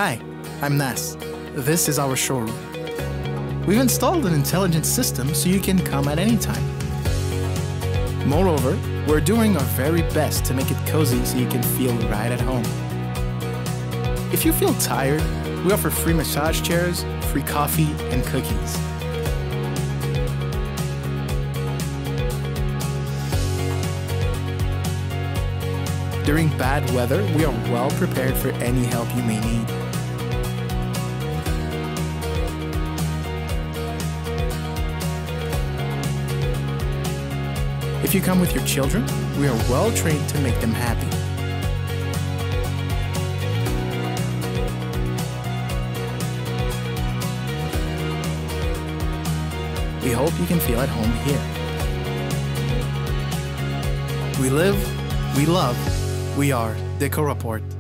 Hi, I'm Nas. This is our showroom. We've installed an intelligent system so you can come at any time. Moreover, we're doing our very best to make it cozy so you can feel right at home. If you feel tired, we offer free massage chairs, free coffee, and cookies. During bad weather, we are well prepared for any help you may need. If you come with your children, we are well trained to make them happy. We hope you can feel at home here. We live, we love, we are Decoraport.